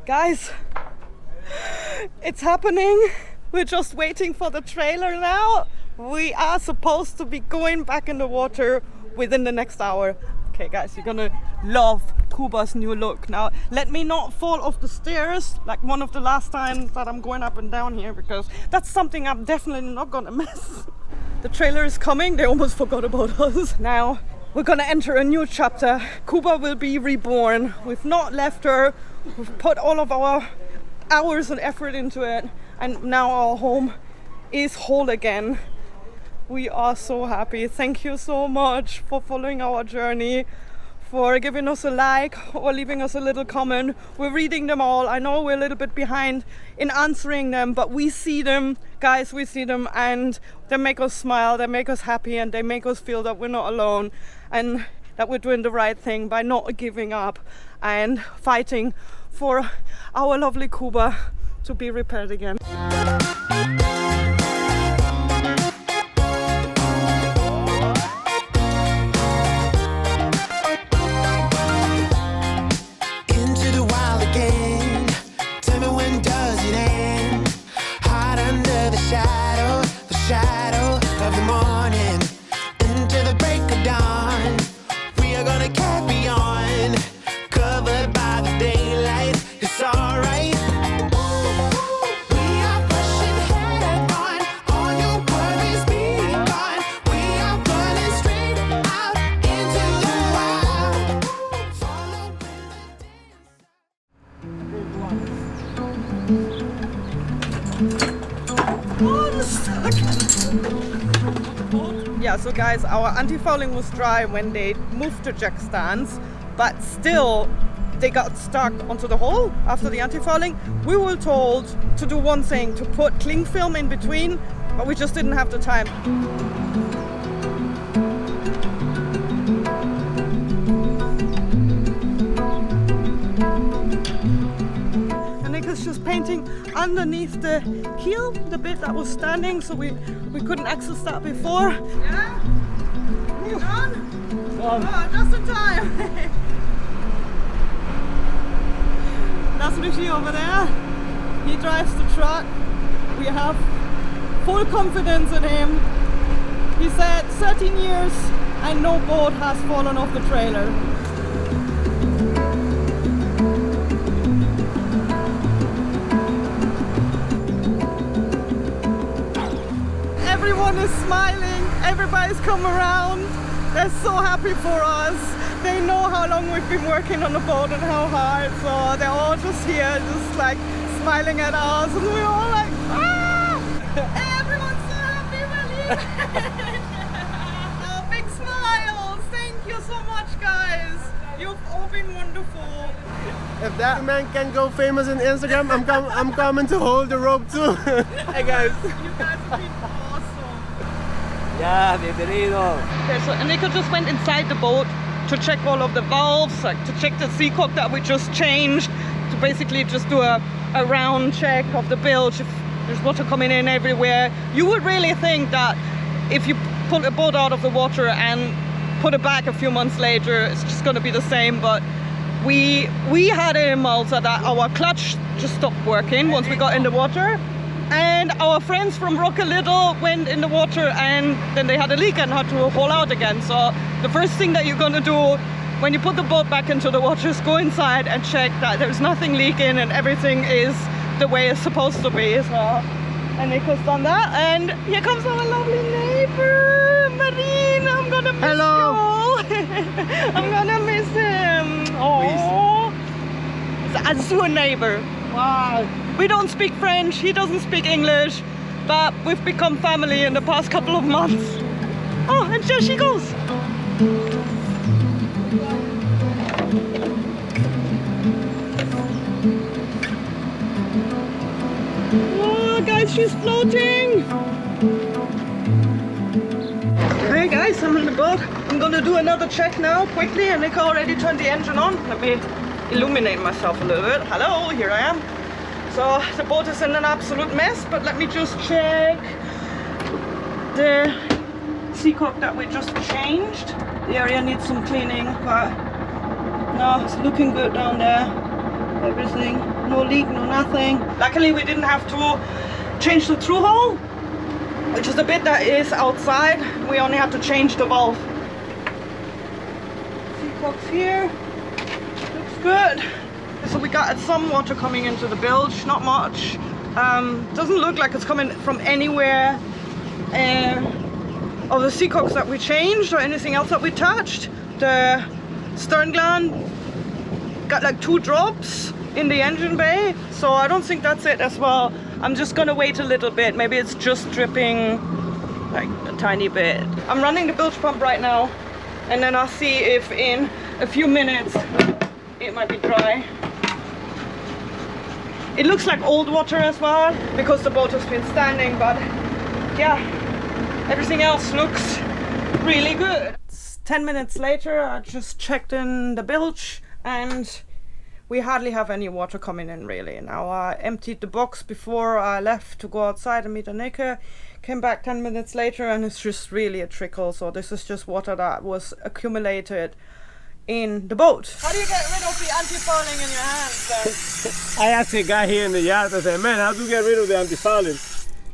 Guys, it's happening. We're just waiting for the trailer now. We are supposed to be going back in the water within the next hour. Okay guys, you're gonna love CUBA's new look. Now, let me not fall off the stairs like one of the last times that I'm going up and down here, because that's something I'm definitely not gonna miss. The trailer is coming, they almost forgot about us. Now, we're gonna enter a new chapter. CUBA will be reborn. We've not left her. We've put all of our hours and effort into it, and now our home is whole again. We are so happy. Thank you so much for following our journey, for giving us a like or leaving us a little comment. We're reading them all. I know we're a little bit behind in answering them, but we see them, guys, we see them, and they make us smile, they make us happy, and they make us feel that we're not alone and that we're doing the right thing by not giving up and fighting for our lovely CUBA to be repaired again. Shadow of the morning into the break of dawn. We are gonna carry on, covered by the daylight. It's alright. We are pushing head on, all your worries be gone. We are running straight out into the wild. Follow Yeah, so guys, our anti-fouling was dry when they moved the jack stands, but still they got stuck onto the hole after the anti-fouling. We were told to do one thing, to put cling film in between, but we just didn't have the time. Just painting underneath the keel, the bit that was standing, so we couldn't access that before. Yeah? You done? Oh, just in time. That's Rishi over there. He drives the truck. We have full confidence in him. He said 13 years and no boat has fallen off the trailer. Everyone is smiling, everybody's come around, they're so happy for us. They know how long we've been working on the boat and how hard, so they're all just here, just like smiling at us, and we're all like, ah! Everyone's so happy we're leaving! Oh, big smiles! Thank you so much, guys! You've all been wonderful. If that man can go famous on Instagram, I'm coming to hold the rope too. Hey guys. You guys have been awesome. Yeah, bienvenido. Okay, so Nico just went inside the boat to check all of the valves, like to check the seacock that we just changed, to basically just do a round check of the bilge if there's water coming in everywhere. You would really think that if you pull a boat out of the water and put it back a few months later, it's just going to be the same, but we had it in Malta that our clutch just stopped working once we got in the water, and our friends from Rock a Little went in the water and then they had a leak and had to haul out again. So the first thing that you're going to do when you put the boat back into the water is go inside and check that there's nothing leaking and everything is the way it's supposed to be. So, and Nico's done that, and here comes our lovely neighbor, Marine. I'm gonna miss you. I'm gonna miss him. Oh, it's a neighbor. Wow. We don't speak French, he doesn't speak English, but we've become family in the past couple of months. Oh, and there she goes. Oh, guys, she's floating. Hey guys, I'm in the boat. I'm gonna do another check now, quickly, and Nico already turned the engine on. Let me illuminate myself a little bit. Hello, here I am. So the boat is in an absolute mess, but let me just check the seacock that we just changed. The area needs some cleaning, but no, it's looking good down there. everything. No leak, no nothing. Luckily we didn't have to change the through hole, which is the bit that is outside. We only had to change the valve. Seacocks here. Looks good. So we got some water coming into the bilge, not much. Doesn't look like it's coming from anywhere of the seacocks that we changed or anything else that we touched. The stern gland got like 2 drops in the engine bay, so I don't think that's it as well. I'm just gonna wait a little bit. Maybe it's just dripping like a tiny bit. I'm running the bilge pump right now, and then I'll see if in a few minutes it might be dry. It looks like old water as well because the boat has been standing, but yeah, everything else looks really good. It's 10 minutes later. I just checked in the bilge and we hardly have any water coming in really. Now I emptied the box before I left to go outside and meet Annika. Came back 10 minutes later and it's just really a trickle. So this is just water that was accumulated in the boat. How do you get rid of the anti-fouling in your hands then? I asked a guy here in the yard, I said, man, how do you get rid of the anti-fouling?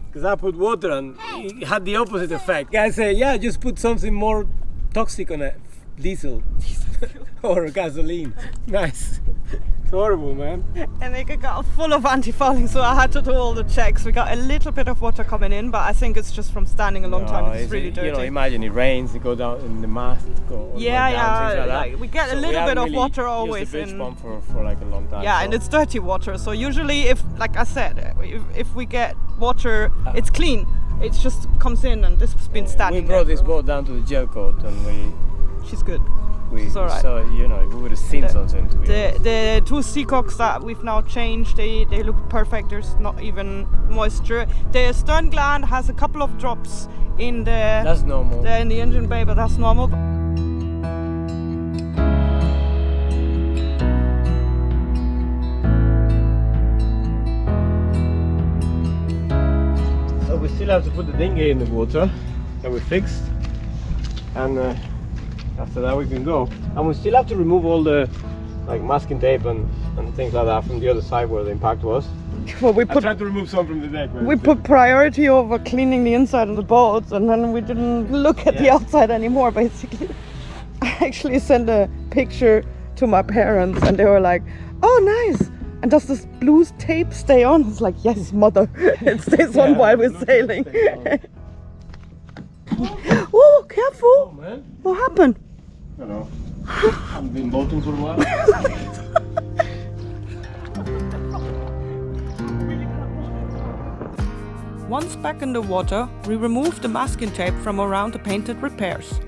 Because I put water on, it had the opposite effect. Guy said, yeah, just put something more toxic on it, diesel or gasoline. Nice. It's horrible, man. And it got full of anti-fouling, so I had to do all the checks. We got a little bit of water coming in, but I think it's just from standing a long time. It's really dirty. You know, imagine it rains, it goes down in the mast. Like we get a little bit of water always in. in. Pump for like a long time. Yeah, so. And it's dirty water. So usually, if, like I said, if we get water, it's clean. It just comes in, and this has been standing. We brought this boat down to the gel coat, and she's good. She's all right. So you know, we would have seen something. The 2 seacocks that we've now changed, they look perfect. There's not even moisture. The stern gland has a couple of drops in the. That's normal. In the engine bay, but that's normal. So we still have to put the dinghy in the water that we fixed, and after that we can go. And we still have to remove all the like masking tape and things like that from the other side where the impact was. Well, I tried to remove some from the deck. We put priority over cleaning the inside of the boat, and then we didn't look at the outside anymore, basically. I actually sent a picture to my parents and they were like, oh nice, and does this blue tape stay on? It's like, yes mother, it stays on while we're sailing. Oh, careful! Oh, man. What happened? I don't know. I've been boating for a while. Once back in the water, we removed the masking tape from around the painted repairs.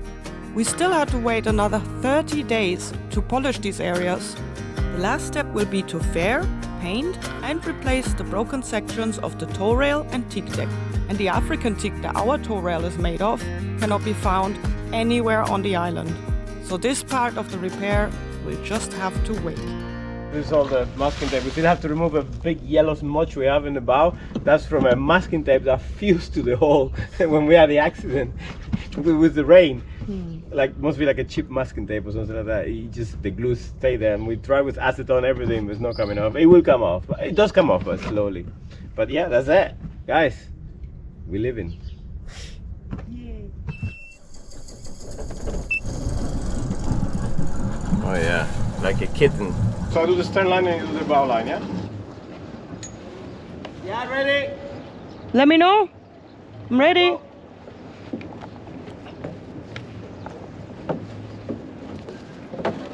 We still had to wait another 30 days to polish these areas. The last step will be to fair, paint and replace the broken sections of the tow rail and teak deck. And the African teak that our tow rail is made of cannot be found anywhere on the island. So this part of the repair will just have to wait. This is all the masking tape. We still have to remove a big yellow smudge we have in the bow. That's from a masking tape that fused to the hull when we had the accident with the rain. Like, must be like a cheap masking tape or something like that. The glue stayed there, and we tried with acetone, everything, but it's not coming off. It will come off. It does come off, but slowly. But yeah, that's it, guys. We live in. Oh yeah, like a kitten. So I do the stern line and you do the bow line, yeah? Yeah, ready? Let me know. I'm ready.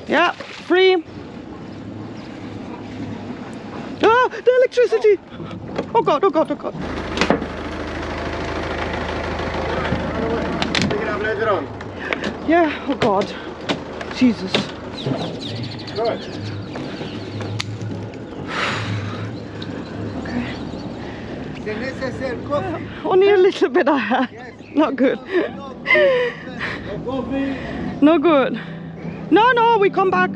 Yeah, free. Ah, the electricity. Oh God, oh God, oh God. Pick it up later on. Yeah, oh God. Jesus. Good. Only a little bit I have. Not good. No good. No, we come back.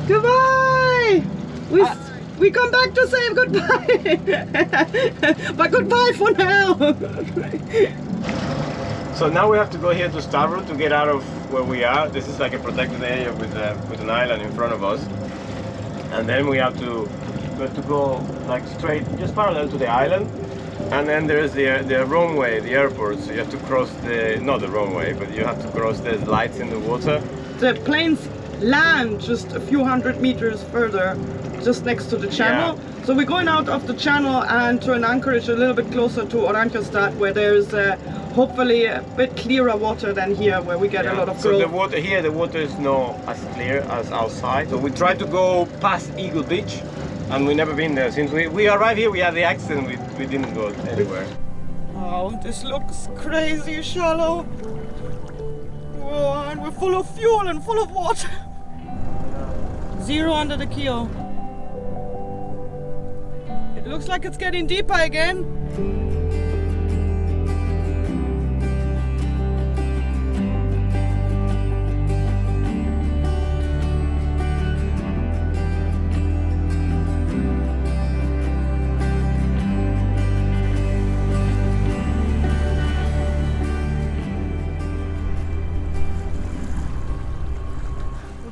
Goodbye. We come back to say goodbye. But goodbye for now. So now we have to go here to starboard to get out of where we are. This is like a protected area with an island in front of us, and then we have to go like straight, just parallel to the island, and then there's the runway, the airport. So you have to cross not the runway, but you have to cross the lights in the water. The planes land just a few hundred meters further, just next to the channel. Yeah. So we're going out of the channel and to an anchorage a little bit closer to Oranjestad, where there's hopefully a bit clearer water than here, where we get a lot of growth. So the water here, the water is not as clear as outside. So we tried to go past Eagle Beach, and we've never been there. Since we arrived here, we had the accident, we didn't go anywhere. Oh, this looks crazy shallow. Whoa, and we're full of fuel and full of water. 0 under the keel. It looks like it's getting deeper again.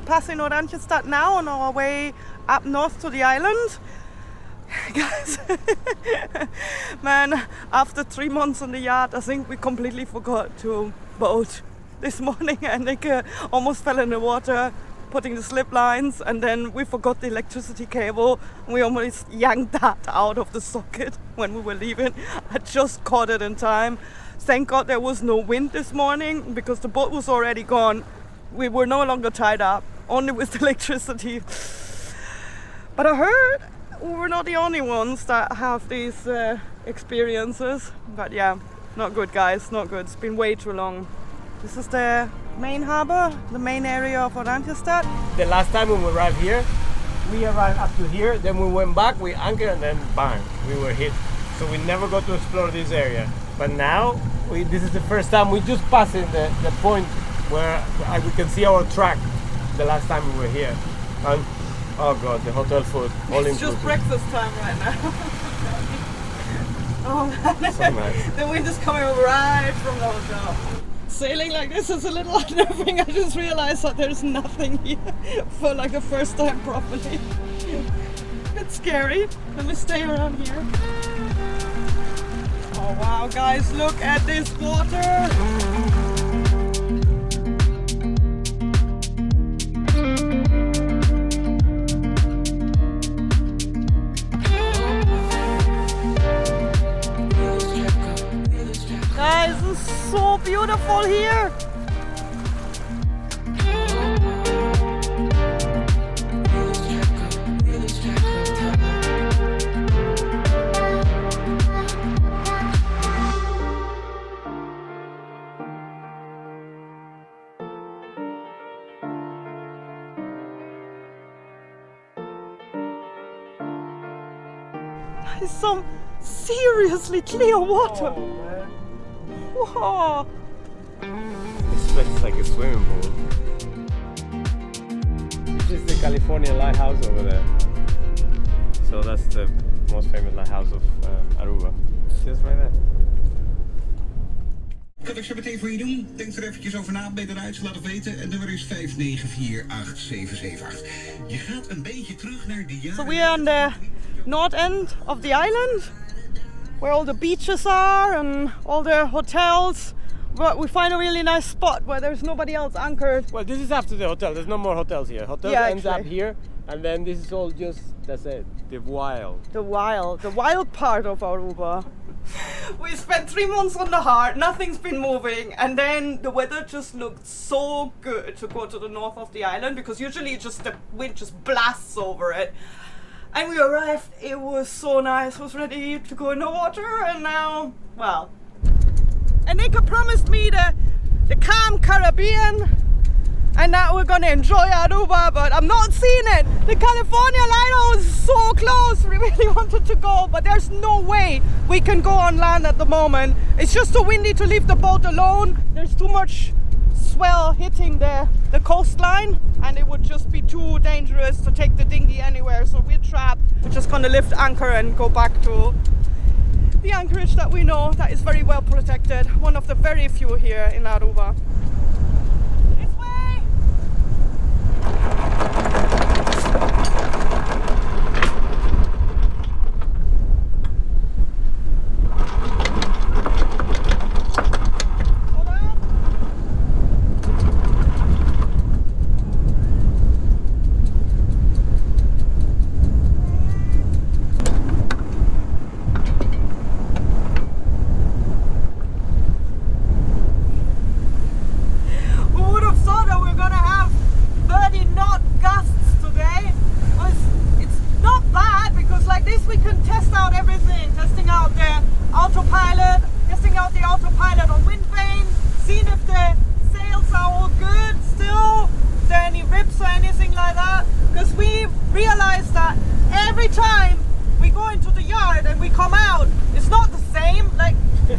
Passing Oranjestad now on our way up north to the island. Guys, man, after 3 months on the yacht, I think we completely forgot to boat this morning. And Nick almost fell in the water putting the slip lines, and then we forgot the electricity cable, and we almost yanked that out of the socket when we were leaving. I just caught it in time. Thank God there was no wind this morning, because the boat was already gone. We were no longer tied up, only with electricity. But I heard we're not the only ones that have these experiences. But yeah, not good, guys, not good. It's been way too long. This is the main harbor, the main area of Oranjestad. The last time when we arrived here, we arrived up to here, then we went back, we anchored, and then bang, we were hit. So we never got to explore this area. But now, this is the first time we just passing the point where we can see our track the last time we were here. And oh god, the hotel food, all inclusive. It's just breakfast time right now. Oh man, so nice. The wind is coming right from the hotel. Sailing like this is a little unnerving. I just realized that there's nothing here for like the first time properly. It's scary. Let me stay around here. Oh wow, guys, look at this water. Guys, it's so beautiful here. There's some seriously clear water. Whoa. This looks like a swimming pool. This is the California lighthouse over there. So that's the most famous lighthouse of Aruba. Just right there. Kan ik zo meteen voor je doen? Denk er eventjes over na, ben je eruit, laat het weten. En nummer is 5948778. Je gaat een beetje terug naar de jaren... So we are on the north end of the island, where all the beaches are and all the hotels. But we find a really nice spot where there's nobody else anchored. Well, this is after the hotel. There's no more hotels here. Hotel ends up here, and then this is all just, that's it, the wild part of Aruba. We spent 3 months on the heart, nothing's been moving, and then the weather just looked so good to go to the north of the island, because usually just the wind just blasts over it. And we arrived, it was so nice, was ready to go in the water, and now, well. And Nika promised me the calm Caribbean, and now we're gonna enjoy Aruba, but I'm not seeing it. The California lighthouse is so close, we really wanted to go, but there's no way we can go on land at the moment. It's just too windy to leave the boat alone. There's too much swell hitting the coastline, and it would just be too dangerous to take the dinghy anywhere, so we're trapped. We're just gonna lift anchor and go back to the anchorage that we know that is very well protected. One of the very few here in Aruba. This way!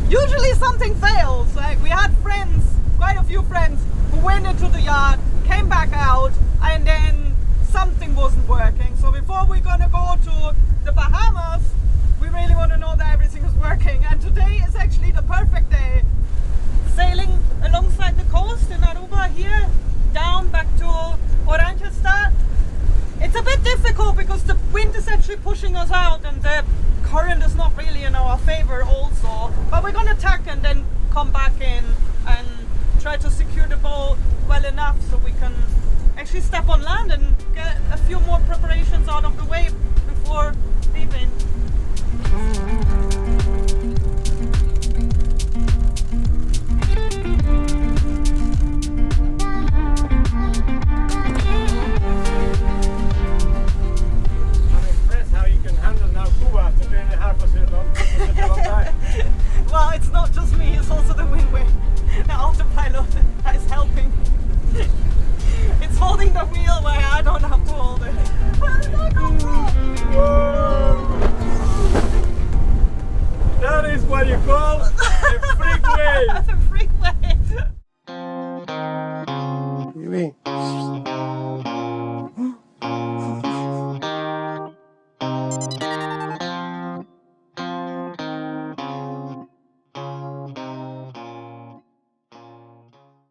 Usually something fails. Like we had friends, quite a few friends, who went into the yard, came back out, and then something wasn't working. So before we're gonna go to the Bahamas, we really want to know that everything is working. And today is actually the perfect day. Sailing alongside the coast in Aruba here, down back to Oranjestad. It's a bit difficult because the wind is actually pushing us out and the current is not really in our favor also, but we're gonna tack and then come back in and try to secure the boat well enough so we can actually step on land and get a few more preparations out of the way before leaving. Well, it's not just me, it's also the windway. The autopilot is helping. It's holding the wheel where I don't have to hold it. Where did I go from? That is what you call a freak wave. That's a freak wave. Really?